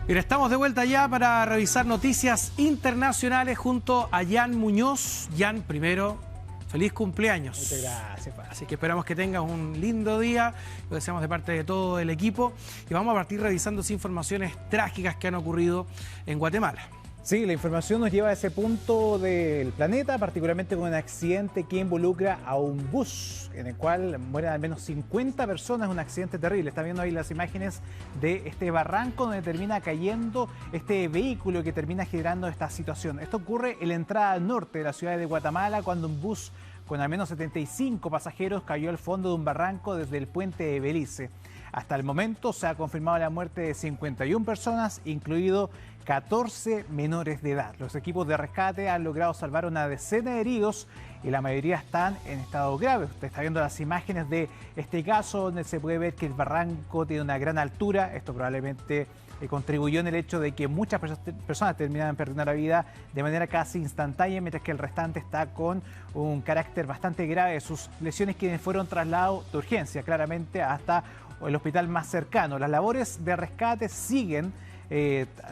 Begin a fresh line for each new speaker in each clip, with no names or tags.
Bien, estamos de vuelta ya para revisar noticias internacionales junto a Jan Muñoz. Jan, primero, feliz cumpleaños.
Muchas gracias, padre.
Así que esperamos que tengas un lindo día. Lo deseamos de parte de todo el equipo. Y vamos a partir revisando informaciones trágicas que han ocurrido en Guatemala.
Sí, la información nos lleva a ese punto del planeta, particularmente con un accidente que involucra a un bus, en el cual mueren al menos 50 personas, un accidente terrible. Están viendo ahí las imágenes de este barranco donde termina cayendo este vehículo que termina generando esta situación. Esto ocurre en la entrada norte de la ciudad de Guatemala, cuando un bus con al menos 75 pasajeros cayó al fondo de un barranco desde el puente de Belice. Hasta el momento se ha confirmado la muerte de 51 personas, incluido 14 menores de edad. Los equipos de rescate han logrado salvar una decena de heridos y la mayoría están en estado grave. Usted está viendo las imágenes de este caso donde se puede ver que el barranco tiene una gran altura. Esto probablemente contribuyó en el hecho de que muchas personas terminaban perdiendo la vida de manera casi instantánea, mientras que el restante está con un carácter bastante grave de sus lesiones, quienes fueron trasladados de urgencia claramente hasta el hospital más cercano. Las labores de rescate siguen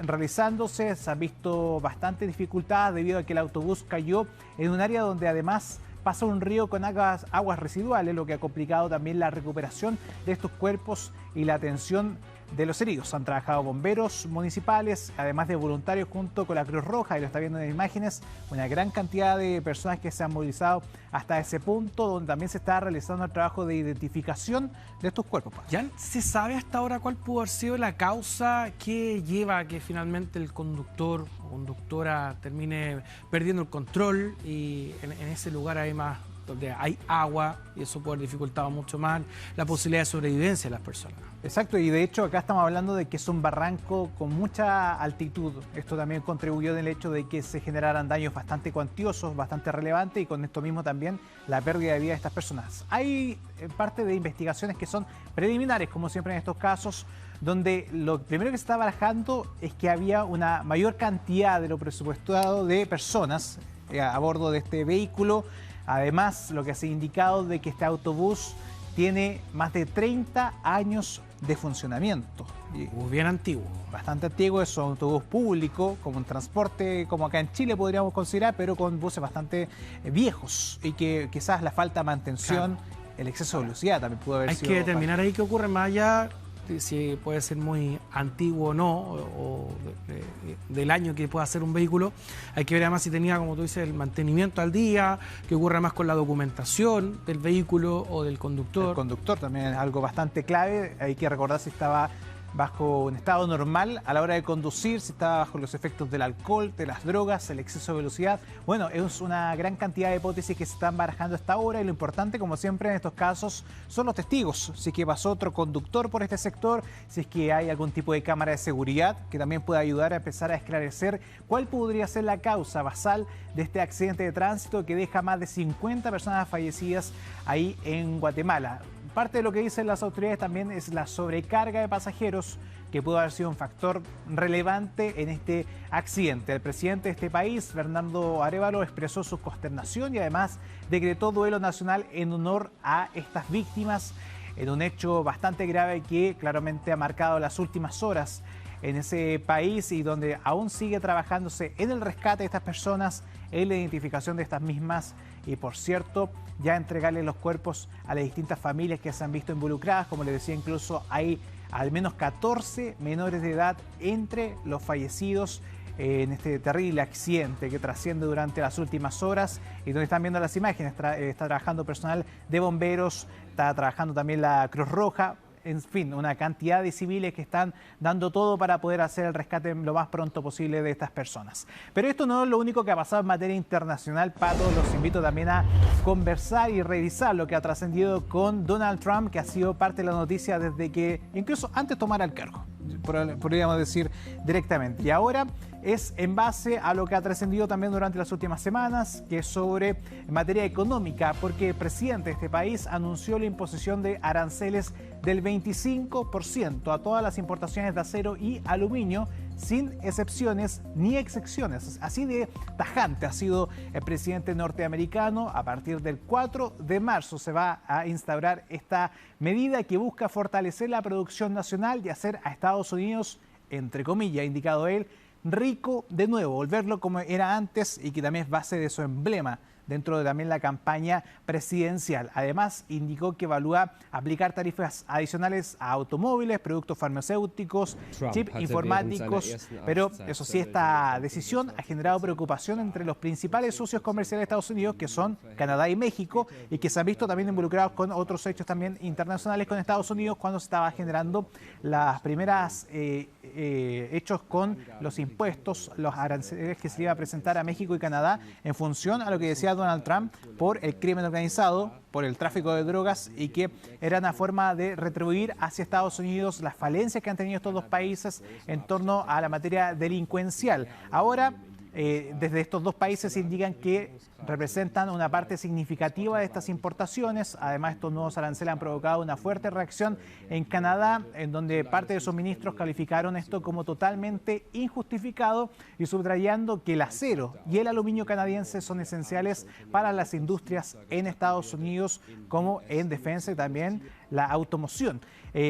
realizándose. Se han visto bastantes dificultades debido a que el autobús cayó en un área donde además pasa un río con aguas residuales, lo que ha complicado también la recuperación de estos cuerpos y la atención de los heridos. Han trabajado bomberos municipales, además de voluntarios junto con la Cruz Roja, y lo está viendo en imágenes, una gran cantidad de personas que se han movilizado hasta ese punto, donde también se está realizando el trabajo de identificación de estos cuerpos.
¿Ya se sabe hasta ahora cuál pudo haber sido la causa que lleva a que finalmente el conductor o conductora termine perdiendo el control y en ese lugar hay más, donde hay agua, y eso puede haber dificultado mucho más la posibilidad de sobrevivencia de las personas?
Exacto, y de hecho acá estamos hablando de que es un barranco con mucha altitud. Esto también contribuyó en el hecho de que se generaran daños bastante cuantiosos, bastante relevantes, y con esto mismo también la pérdida de vida de estas personas. Hay parte de investigaciones que son preliminares, como siempre en estos casos, donde lo primero que se está barajando es que había una mayor cantidad de lo presupuestado de personas a bordo de este vehículo. Además, lo que se ha indicado de que este autobús tiene más de 30 años de funcionamiento.
Bien antiguo.
Bastante antiguo, es un autobús público, como un transporte, como acá en Chile podríamos considerar, pero con buses bastante viejos y que quizás la falta de mantención, claro, el exceso de velocidad también pudo haber sido.
Hay que determinar ahí qué ocurre más allá, si puede ser muy antiguo o no, o del año que pueda ser un vehículo. Hay que ver además si tenía, como tú dices, el mantenimiento al día, qué ocurre más con la documentación del vehículo o del conductor.
El conductor también es algo bastante clave. Hay que recordar si estaba bajo un estado normal a la hora de conducir, si estaba bajo los efectos del alcohol, de las drogas, el exceso de velocidad. Bueno, es una gran cantidad de hipótesis que se están barajando hasta ahora, y lo importante, como siempre en estos casos, son los testigos. Si es que pasó otro conductor por este sector, si es que hay algún tipo de cámara de seguridad que también pueda ayudar a empezar a esclarecer cuál podría ser la causa basal de este accidente de tránsito que deja más de 50 personas fallecidas ahí en Guatemala. Parte de lo que dicen las autoridades también es la sobrecarga de pasajeros, que pudo haber sido un factor relevante en este accidente. El presidente de este país, Fernando Arévalo, expresó su consternación y además decretó duelo nacional en honor a estas víctimas, en un hecho bastante grave que claramente ha marcado las últimas horas en ese país, y donde aún sigue trabajándose en el rescate de estas personas, en la identificación de estas mismas, y por cierto, ya entregarle los cuerpos a las distintas familias que se han visto involucradas. Como les decía, incluso hay al menos 14 menores de edad entre los fallecidos en este terrible accidente que trasciende durante las últimas horas, y donde están viendo las imágenes, está trabajando personal de bomberos, está trabajando también la Cruz Roja. En fin, una cantidad de civiles que están dando todo para poder hacer el rescate lo más pronto posible de estas personas. Pero esto no es lo único que ha pasado en materia internacional, Pato. Los invito también a conversar y revisar lo que ha trascendido con Donald Trump, que ha sido parte de la noticia desde que, incluso antes de tomar el cargo, podríamos decir directamente. Y ahora es en base a lo que ha trascendido también durante las últimas semanas, que es sobre materia económica, porque el presidente de este país anunció la imposición de aranceles del 25% a todas las importaciones de acero y aluminio, sin excepciones ni excepciones. Así de tajante ha sido el presidente norteamericano. A partir del 4 de marzo se va a instaurar esta medida que busca fortalecer la producción nacional y hacer a Estados Unidos entre comillas, ha indicado él, rico de nuevo, volverlo como era antes y que también es base de su emblema dentro de también la campaña presidencial. Además, indicó que evalúa aplicar tarifas adicionales a automóviles, productos farmacéuticos, chips informáticos, pero eso sí, esta decisión ha generado preocupación entre los principales socios comerciales de Estados Unidos, que son Canadá y México, y que se han visto también involucrados con otros hechos también internacionales con Estados Unidos cuando se estaba generando las primeras hechos con los impuestos, los aranceles que se iba a presentar a México y Canadá en función a lo que decía Donald Trump por el crimen organizado, por el tráfico de drogas y que era una forma de retribuir hacia Estados Unidos las falencias que han tenido estos dos países en torno a la materia delincuencial. Ahora, desde estos dos países indican que representan una parte significativa de estas importaciones. Además, estos nuevos aranceles han provocado una fuerte reacción en Canadá, en donde parte de sus ministros calificaron esto como totalmente injustificado y subrayando que el acero y el aluminio canadiense son esenciales para las industrias en Estados Unidos, como en defensa y también la automoción.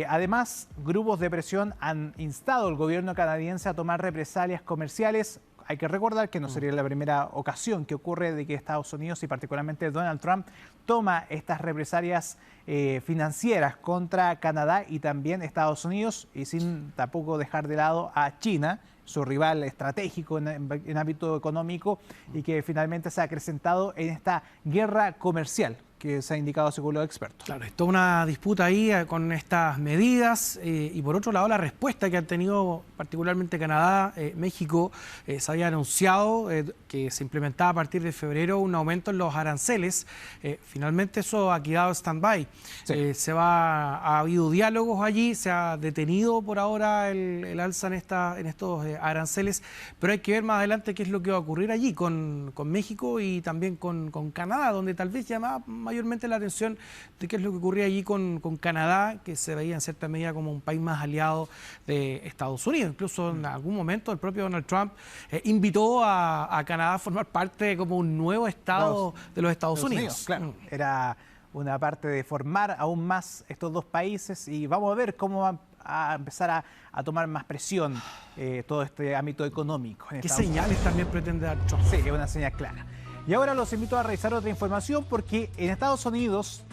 Además, grupos de presión han instado al gobierno canadiense a tomar represalias comerciales. Hay que recordar que no sería la primera ocasión que ocurre de que Estados Unidos y particularmente Donald Trump toma estas represalias financieras contra Canadá y también Estados Unidos, y sin tampoco dejar de lado a China, su rival estratégico en ámbito económico, y que finalmente se ha acrecentado en esta guerra comercial que se ha indicado según los expertos.
Claro, es toda una disputa ahí con estas medidas y por otro lado la respuesta que han tenido particularmente Canadá, México. Se había anunciado que se implementaba a partir de febrero un aumento en los aranceles. Finalmente eso ha quedado stand-by. Sí. Ha habido diálogos allí, se ha detenido por ahora el alza en estos aranceles, pero hay que ver más adelante qué es lo que va a ocurrir allí con México y también con Canadá, donde tal vez llamaba mayormente la atención de qué es lo que ocurría allí con Canadá, que se veía en cierta medida como un país más aliado de Estados Unidos. Incluso en algún momento el propio Donald Trump invitó a Canadá a formar parte como un nuevo estado de los Estados Unidos.
Claro, era una parte de formar aún más estos dos países y vamos a ver cómo va a empezar a tomar más presión todo este ámbito económico.
¿Qué señales también pretende dar Trump?
Sí, es una señal clara. Y ahora los invito a revisar otra información porque en Estados Unidos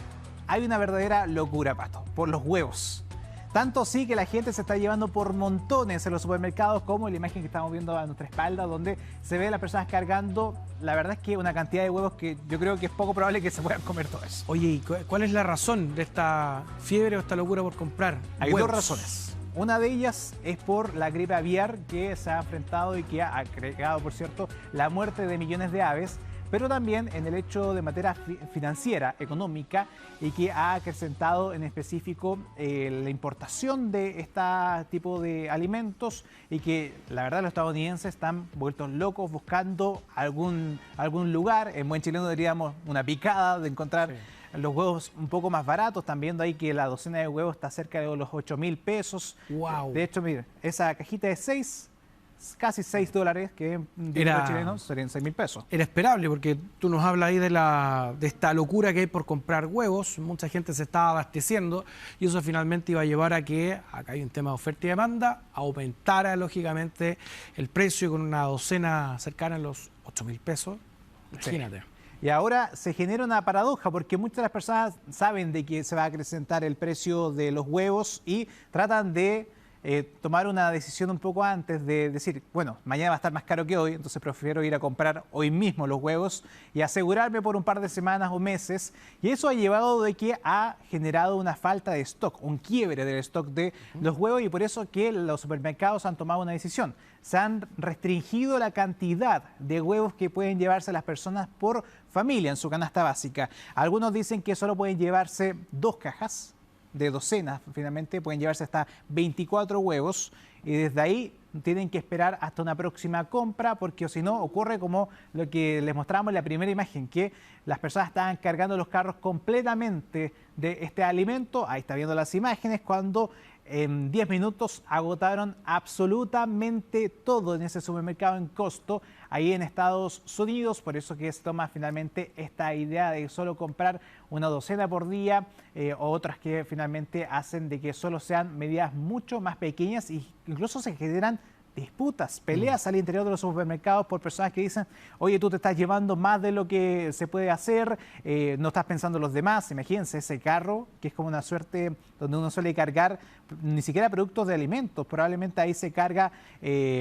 hay una verdadera locura, Pato, por los huevos. Tanto sí que la gente se está llevando por montones en los supermercados, como la imagen que estamos viendo a nuestra espalda, donde se ve a las personas cargando, la verdad es que una cantidad de huevos que yo creo que es poco probable que se puedan comer todo eso.
Oye, ¿y cuál es la razón de esta fiebre o esta locura por comprar
Hay
huevos?
dos razones. Una de ellas es por la gripe aviar que se ha enfrentado y que ha agregado, por cierto, la muerte de millones de aves, pero también en el hecho de materia financiera, económica, y que ha acrecentado en específico la importación de este tipo de alimentos y que la verdad los estadounidenses están vueltos locos buscando algún lugar, en buen chileno diríamos una picada de encontrar los huevos un poco más baratos. Están viendo ahí que la docena de huevos está cerca de los 8.000 pesos.
Wow.
De hecho, mire, esa cajita de 6... casi $6, que en dinero chileno serían 6.000 pesos.
Era esperable porque tú nos hablas ahí de esta locura que hay por comprar huevos. Mucha gente se estaba abasteciendo y eso finalmente iba a llevar a que, acá hay un tema de oferta y demanda, aumentara lógicamente el precio con una docena cercana a los 8.000 pesos. Imagínate.
Sí. Y ahora se genera una paradoja porque muchas de las personas saben de que se va a acrecentar el precio de los huevos y tratan de tomar una decisión un poco antes de decir, bueno, mañana va a estar más caro que hoy, entonces prefiero ir a comprar hoy mismo los huevos y asegurarme por un par de semanas o meses. Y eso ha llevado de que ha generado una falta de stock, un quiebre del stock de los huevos, y por eso que los supermercados han tomado una decisión. Se han restringido la cantidad de huevos que pueden llevarse las personas por familia en su canasta básica. Algunos dicen que solo pueden llevarse 2 cajas de docenas, finalmente pueden llevarse hasta 24 huevos y desde ahí tienen que esperar hasta una próxima compra, porque si no ocurre como lo que les mostramos en la primera imagen, que las personas estaban cargando los carros completamente de este alimento. Ahí está viendo las imágenes cuando en 10 minutos agotaron absolutamente todo en ese supermercado en Costco, ahí en Estados Unidos. Por eso que se toma finalmente esta idea de solo comprar una docena por día, o otras que finalmente hacen de que solo sean medidas mucho más pequeñas, e incluso se generan disputas, peleas al interior de los supermercados por personas que dicen, oye, tú te estás llevando más de lo que se puede hacer, no estás pensando en los demás. Imagínense ese carro, que es como una suerte donde uno suele cargar ni siquiera productos de alimentos, probablemente ahí se carga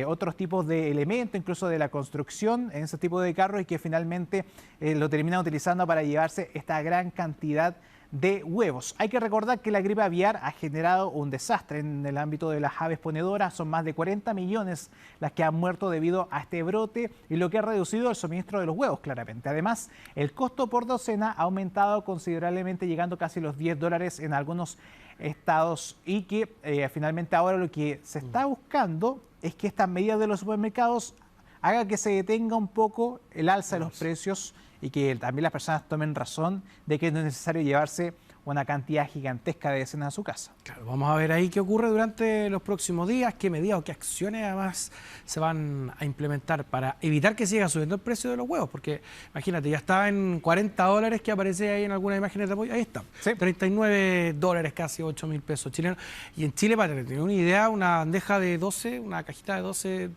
otros tipos de elementos, incluso de la construcción, en ese tipo de carros, y que finalmente lo terminan utilizando para llevarse esta gran cantidad de huevos. Hay que recordar que la gripe aviar ha generado un desastre en el ámbito de las aves ponedoras. Son más de 40 millones las que han muerto debido a este brote, y lo que ha reducido el suministro de los huevos, claramente. Además, el costo por docena ha aumentado considerablemente, llegando casi los $10 en algunos estados, y que finalmente ahora lo que se está buscando es que estas medidas de los supermercados haga que se detenga un poco el alza de los precios, y que también las personas tomen razón de que no es necesario llevarse una cantidad gigantesca de decenas a su casa.
Claro, vamos a ver ahí qué ocurre durante los próximos días, qué medidas o qué acciones además se van a implementar para evitar que siga subiendo el precio de los huevos, porque imagínate, ya está en $40 que aparece ahí en algunas imágenes de apoyo, ahí está, sí. $39, casi 8.000 pesos chilenos. Y en Chile, para tener una idea, una bandeja de 12, una cajita de 12,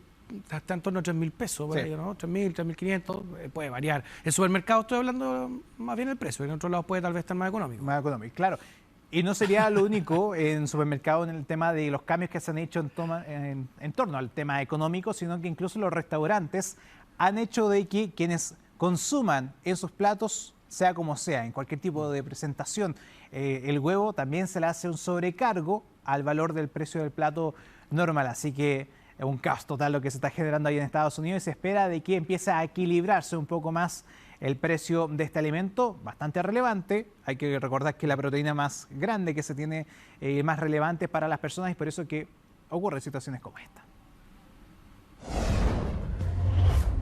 está en torno a 3.000 pesos, por ahí, ¿no? 3.000, 3.500, puede variar. En supermercados estoy hablando más bien del precio, en otros lados puede tal vez estar más económico.
Más económico, claro. Y no sería lo único en supermercados en el tema de los cambios que se han hecho en torno al tema económico, sino que incluso los restaurantes han hecho de que quienes consuman esos platos, sea como sea, en cualquier tipo de presentación, el huevo también se le hace un sobrecargo al valor del precio del plato normal. Así que es un caos total lo que se está generando ahí en Estados Unidos, y se espera de que empiece a equilibrarse un poco más el precio de este alimento, bastante relevante. Hay que recordar que la proteína más grande que se tiene, más relevante para las personas, y por eso que ocurren situaciones como esta.